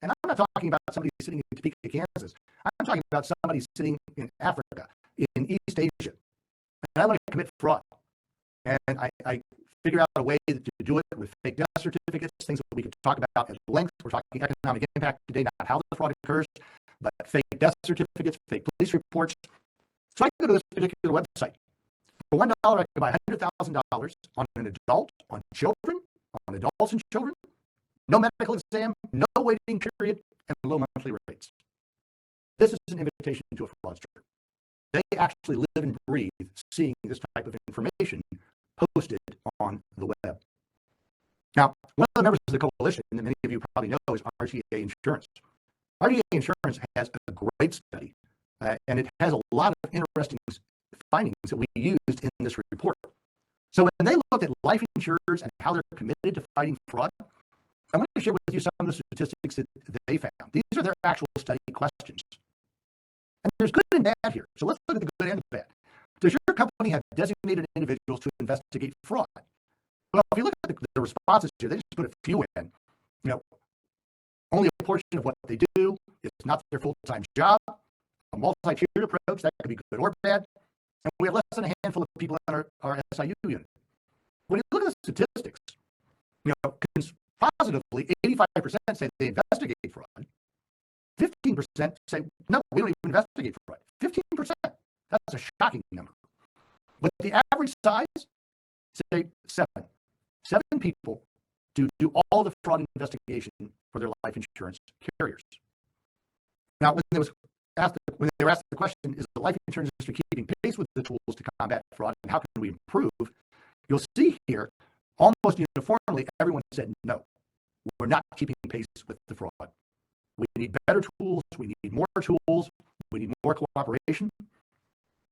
And I'm not talking about somebody sitting in Topeka, Kansas. I'm talking about somebody sitting in Africa, in East Asia. And I want to commit fraud. And I figure out a way to do it with fake death certificates, things that we could talk about at length. We're talking economic impact today, not how the fraud occurs, but fake death certificates, fake police reports. So I go to this particular website. For $1, I can buy $100,000 on an adult, on children, on adults and children. No medical exam, no waiting period, and low monthly rates. This is an invitation to a fraudster. They actually live and breathe seeing this type of information posted on the web. Now, one of the members of the coalition that many of you probably know is RGA Insurance. RGA Insurance has a great study, and it has a lot of interesting findings that we used in this report. So when they looked at life insurers and how they're committed to fighting fraud, I want to share with you some of the statistics that they found. These are their actual study questions. And there's good and bad here. So let's look at the good and the bad. Does your company have designated individuals to investigate fraud? Well, if you look at the responses here, they just put a few in. You know, only a portion of what they do is not their full-time job. A multi-tiered approach, that could be good or bad. And we have less than a handful of people in our SIU unit. When you look at the statistics, you know, positively, 85% say they investigate fraud. 15% say, no, we don't even investigate fraud. 15%. That's a shocking number. But the average size, say 7. 7 people do all the fraud investigation for their life insurance carriers. Now, when they were asked the question, is the life insurance industry keeping pace with the tools to combat fraud, and how can we improve? You'll see here, almost uniformly, everyone said no. We're not keeping pace with the fraud. We need better tools. We need more tools. We need more cooperation.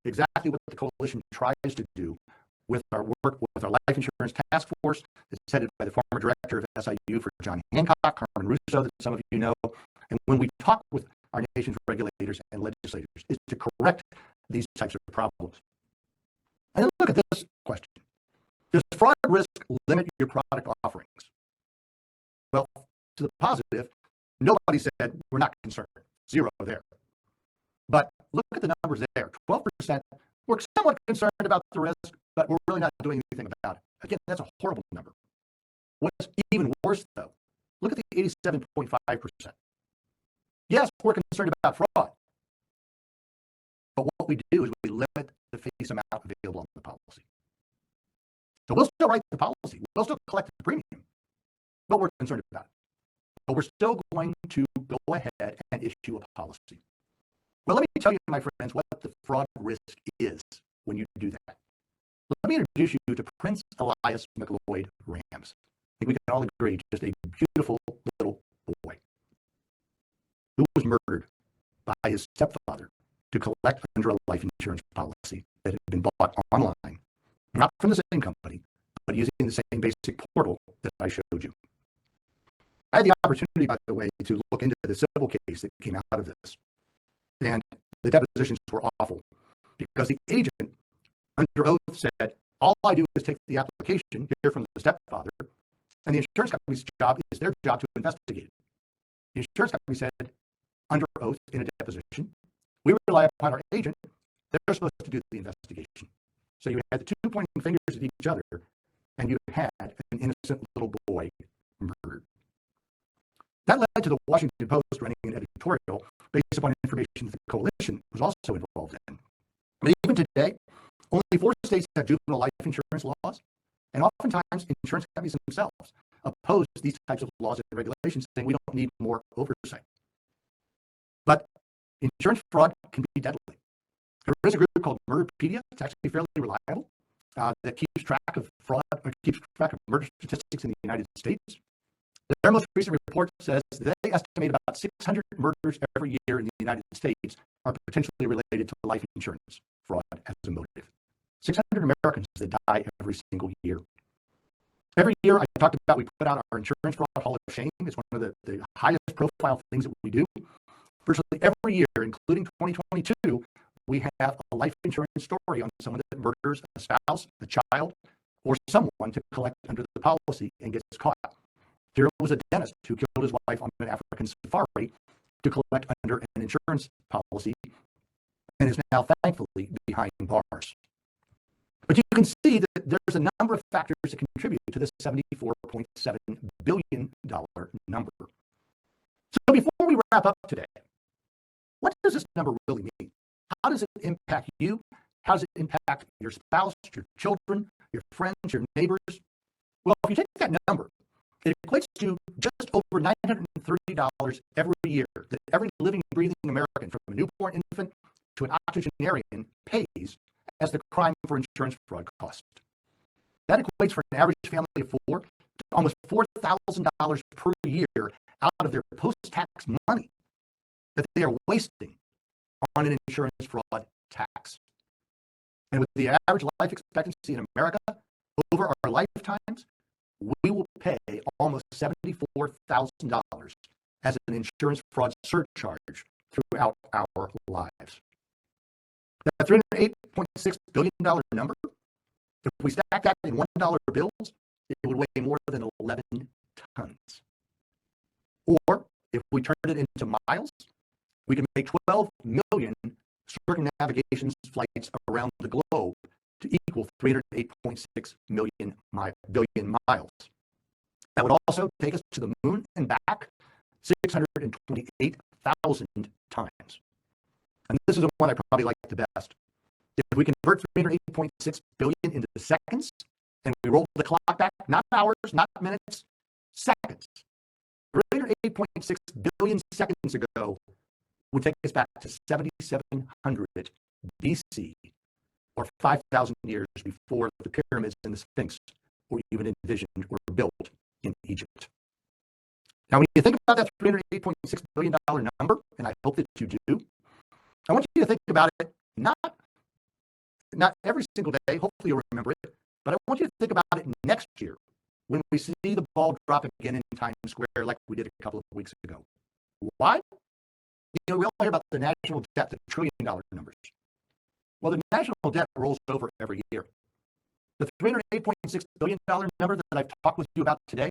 Exactly what the coalition tries to do with our work with our life insurance task force. It's headed by the former director of SIU for John Hancock, Carmen Russo, that some of you know. And when we talk with our nation's regulators and legislators, is to correct these types of problems. And then look at this question. Does fraud risk limit your product offerings? Well, to the positive, nobody said we're not concerned. 0 there. But look at the numbers there. 12%, we're somewhat concerned about the risk, but we're really not doing anything about it. Again, that's a horrible number. What's even worse, though, look at the 87.5%. Yes, we're concerned about fraud. But what we do is we limit the face amount available on the policy. So we'll still write the policy. We'll still collect the premium. But we're concerned about it. But we're still going to go ahead and issue a policy. Well, let me tell you, my friends, what the fraud risk is when you do that. Let me introduce you to Prince Elias McLeod Rams. I think we can all agree, just a beautiful little boy who was murdered by his stepfather to collect under a life insurance policy that had been bought online, not from the same company, but using the same basic portal that I showed you. I had the opportunity, by the way, to look into the civil case that came out of this. And the depositions were awful because the agent under oath said, all I do is take the application, hear from the stepfather, and the insurance company's job is their job to investigate it. The insurance company said, under oath in a deposition, we rely upon our agent. They're supposed to do the investigation. So you had the 2 pointing fingers at each other, and you had an innocent little boy murdered. That led to the Washington Post running an editorial based upon information that the coalition was also involved in. But even today, only 4 states have juvenile life insurance laws, and oftentimes insurance companies themselves oppose these types of laws and regulations, saying we don't need more oversight. But insurance fraud can be deadly. There is a group called Murderpedia. It's actually fairly reliable, that keeps track of fraud, or keeps track of murder statistics in the United States. Their most recent report says they estimate about 600 murders every year in the United States are potentially related to life insurance fraud as a motive. 600 Americans that die every single year. Every year, I talked about, we put out our Insurance Fraud Hall of Shame. It's one of the highest profile things that we do. Virtually every year, including 2022, we have a life insurance story on someone that murders a spouse, a child, or someone to collect under the policy and gets caught. Here was a dentist who killed his wife on an African safari to collect under an insurance policy and is now thankfully behind bars. But you can see that there's a number of factors that contribute to this $74.7 billion number. So before we wrap up today, what does this number really mean? How does it impact you? How does it impact your spouse, your children, your friends, your neighbors? Well, if you take that number, it equates to just over $930 every year that every living, breathing American, from a newborn infant to an octogenarian, pays as the crime for insurance fraud cost. That equates for an average family of 4 to almost $4,000 per year out of their post-tax money that they are wasting on an insurance fraud tax. And with the average life expectancy in America over our lifetimes, we will pay almost $74,000 as an insurance fraud surcharge throughout our lives. That $308.6 billion number, if we stack that in $1 bills, it would weigh more than 11 tons. Or if we turned it into miles, we can make 12 million circumnavigation flights around the globe to equal 308.6 billion miles. That would also take us to the moon and back 628,000 times. And this is the one I probably like the best. If we convert 308.6 billion into seconds, and we roll the clock back, not hours, not minutes, seconds. 308.6 billion seconds ago would take us back to 7,700 BC, or 5,000 years before the pyramids and the Sphinx were even envisioned or built in Egypt. Now, when you think about that $308.6 billion number, and I hope that you do, I want you to think about it not every single day, hopefully you'll remember it, but I want you to think about it next year when we see the ball drop again in Times Square like we did a couple of weeks ago. Why? We all hear about the national debt, the trillion-dollar numbers. Well, the national debt rolls over every year. The $308.6 billion number that I've talked with you about today,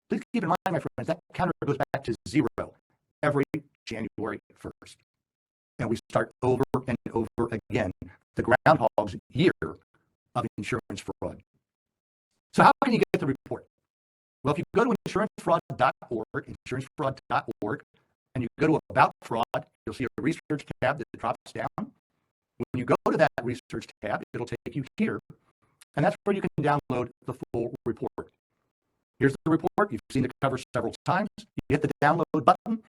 please keep in mind, my friends, that counter goes back to zero every January 1st. And we start over and over again, the Groundhog's Year of insurance fraud. So how can you get the report? Well, if you go to insurancefraud.org, and you go to About Fraud, you'll see a research tab that drops down. When you go to that research tab, it'll take you here, and that's where you can download the full report. Here's the report. You've seen the cover several times. You hit the download button,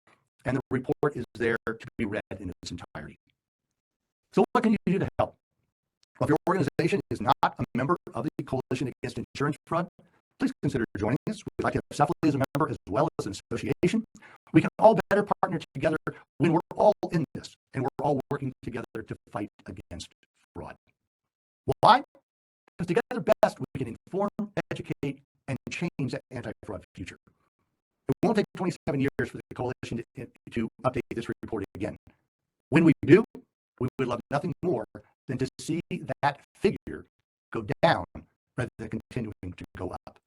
and the report is there to be read in its entirety. So what can you do to help? Well, if your organization is not a member of the Coalition Against Insurance Fraud, please consider joining us. We'd like to have CEFLI as a member as well as an association. We can all better partner together when we're all in this and we're all working together to fight against fraud. Why? Because together best we can inform, educate, and change that anti-fraud future. It won't take 27 years for the coalition to update this report again. When we do, we would love nothing more than to see that figure go down rather than continuing to go up.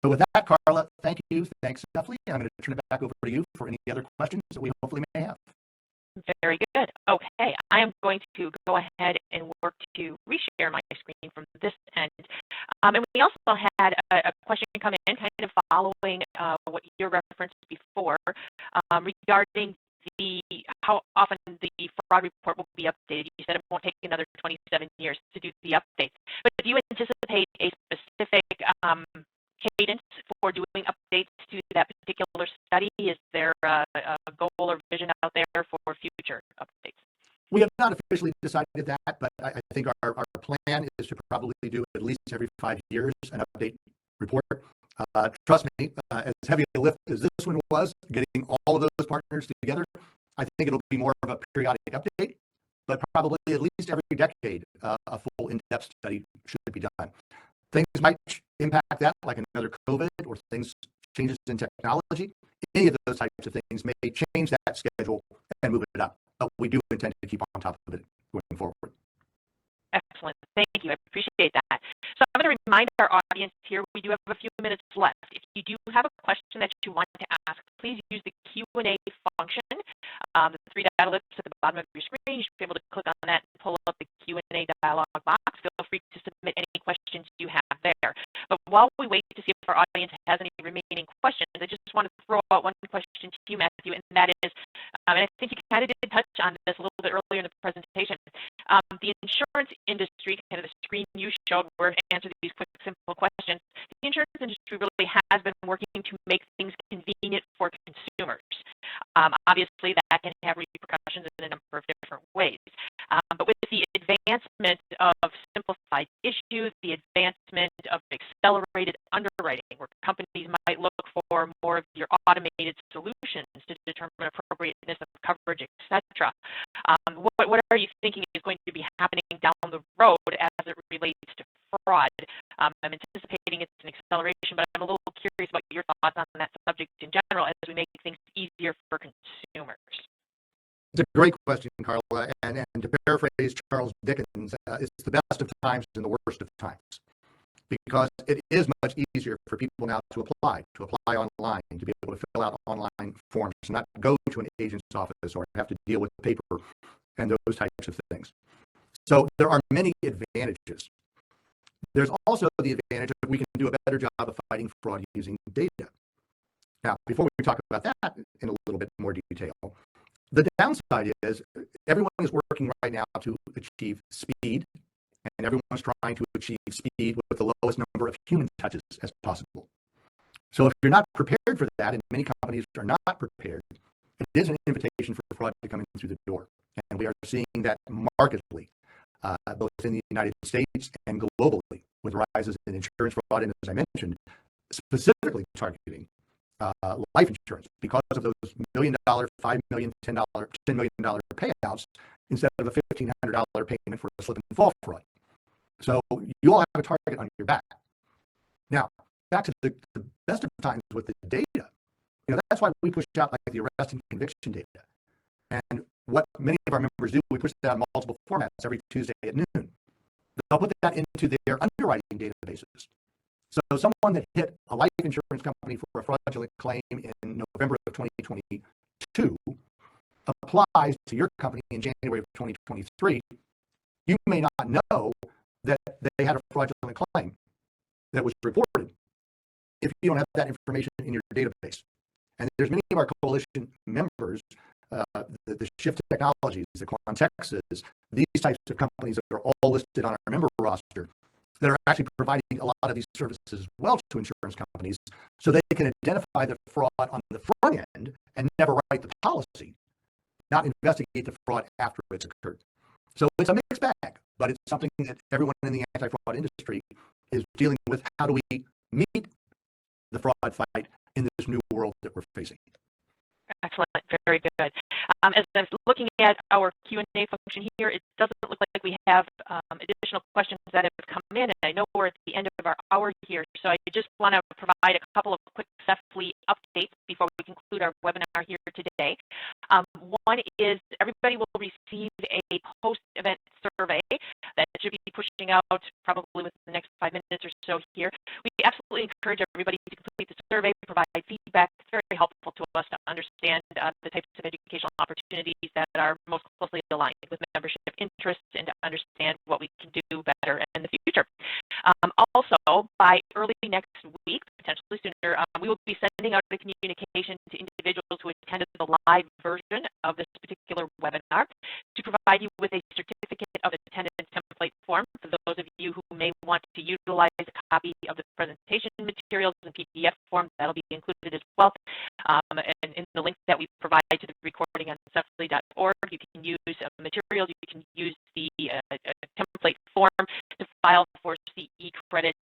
So with that, Carla, thank you. Thanks, CEFLI. I'm going to turn it back over to you for any other questions that we hopefully may have. Very good. Okay, I am going to go ahead and work to reshare my screen from this end. And we also had a question come in kind of following what you referenced before regarding how often the fraud report will be updated. You said it won't take another 27 years to do the updates. But do you anticipate a specific cadence for doing updates to that particular study? Is there a goal or vision out there for future updates? We have not officially decided that, but I think our plan is to probably do at least every 5 years an update report. Trust me, as heavy a lift as this one was, getting all of those partners together, I think it'll be more of a periodic update, but probably at least every decade, a full in-depth study should be done. Things might impact that, like another COVID or changes in technology. Any of those types of things may change that schedule and move it up, but we do intend to keep on top of it going forward. Excellent. Thank you. I appreciate that. So I'm going to remind our audience here, we do have a few minutes left. If you do have a question that you want to ask, please use the Q&A function. The three dialogues at the bottom of your screen, you should be able to click on that and pull up the Q&A dialog box. Feel free to submit any questions you have there. But while we wait to see if our audience has any remaining questions, I just want to throw out one question to you, Matthew, and that is, and I think you kind of did touch on this a little bit earlier in the presentation, the insurance industry, kind of the screen you showed where to answer these quick, simple questions, the insurance industry really has been working to make things convenient for consumers. Obviously, that can have repercussions in a number of different ways. But with the advancement of simplified issues, the advancement of accelerated underwriting, where companies might look for more of your automated solutions to determine appropriateness of coverage, etc. What are you thinking is going to be happening down the road as it relates to fraud? I'm anticipating it's an acceleration, but I'm a little curious about your thoughts on that subject in general as we make things easier for consumers. It's a great question, Carla, and to paraphrase Charles Dickens, it's the best of times and the worst of times. because it is much easier for people now to apply online, to be able to fill out online forms, to not go to an agent's office or have to deal with paper and those types of things. So there are many advantages. There's also the advantage that we can do a better job of fighting fraud using data. Now, before we talk about that in a little bit more detail, the downside is everyone is working right now to achieve speed, and everyone's trying to achieve speed with the lowest number of human touches as possible. So if you're not prepared for that, and many companies are not prepared, it is an invitation for fraud to come in through the door. And we are seeing that markedly, both in the United States and globally, with rises in insurance fraud, and as I mentioned, specifically targeting life insurance because of those $1 million, $5 million, $10 million payouts instead of a $1,500 payment for a slip and fall fraud. So you all have a target on your back. Now, back to the best of times with the data. That's why we push out like the arrest and conviction data. And what many of our members do, we push that in multiple formats every Tuesday at noon. They'll put that into their underwriting databases. So someone that hit a life insurance company for a fraudulent claim in November of 2022 applies to your company in January of 2023, you may not know that they had a fraudulent claim that was reported if you don't have that information in your database. And there's many of our coalition members, the Shift Technologies, the Quantexes, these types of companies that are all listed on our member roster that are actually providing a lot of these services as well to insurance companies so they can identify the fraud on the front end and never write the policy, not investigate the fraud after it's occurred. So it's a mixed bag, but it's something that everyone in the anti-fraud industry is dealing with. How do we meet the fraud fight in this new world that we're facing? Excellent. Very good. As I'm looking at our Q&A function here, it doesn't look like we have additional questions that have come in, and I know we're at the end of our hour here, so I just want to provide a couple of quick CEFLI updates before we conclude our webinar here today. One is everybody will receive a post-event survey that should be pushing out probably within the next 5 minutes or so here. We absolutely encourage everybody to complete the survey, provide feedback. It's very helpful to us to understand the types of educational opportunities that are most closely aligned with membership interests and to understand what we can do better in the future. Also, by early next week, potentially sooner, we will be sending out a communication to individuals who attended the live version of this particular webinar to provide you with a certificate of attendance template form for those of you who may want to utilize a copy of the presentation materials in PDF form. That'll be included as well. And in the link that we provide to the recording on CEFLI.org, you can use materials, you can use the template form to file for CE credit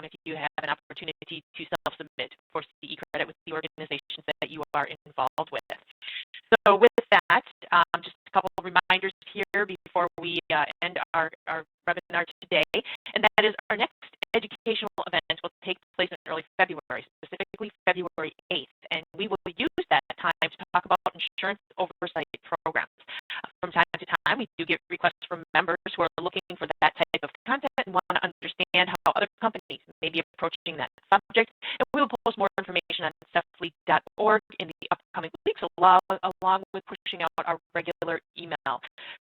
if you have an opportunity to self-submit for CE credit with the organizations that you are involved with. So with that, just a couple of reminders here before we end our webinar today, and that is our next educational event will take place in early February, specifically February 8th, and we will use that time to talk about insurance oversight programs. From time to time, we do get requests from members who are looking for that type of content and want to understand how other companies may be approaching that subject. And we will post more information on CEFLI.org in the upcoming weeks, along with pushing out our regular email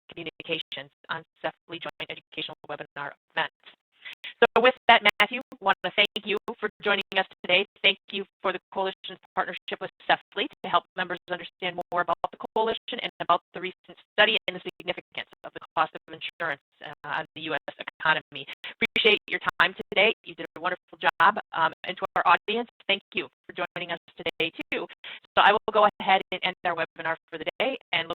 communications on CEFLI Joint Educational Webinar events. So with that, Matthew, I want to thank you for joining us today. Thank you for the Coalition's partnership with CEFLI to help members understand more about the Coalition and about the recent study and the significance of the cost of insurance on the U.S. economy. Appreciate your time today. You did a wonderful job. And to our audience, thank you for joining us today, too. So I will go ahead and end our webinar for the day and look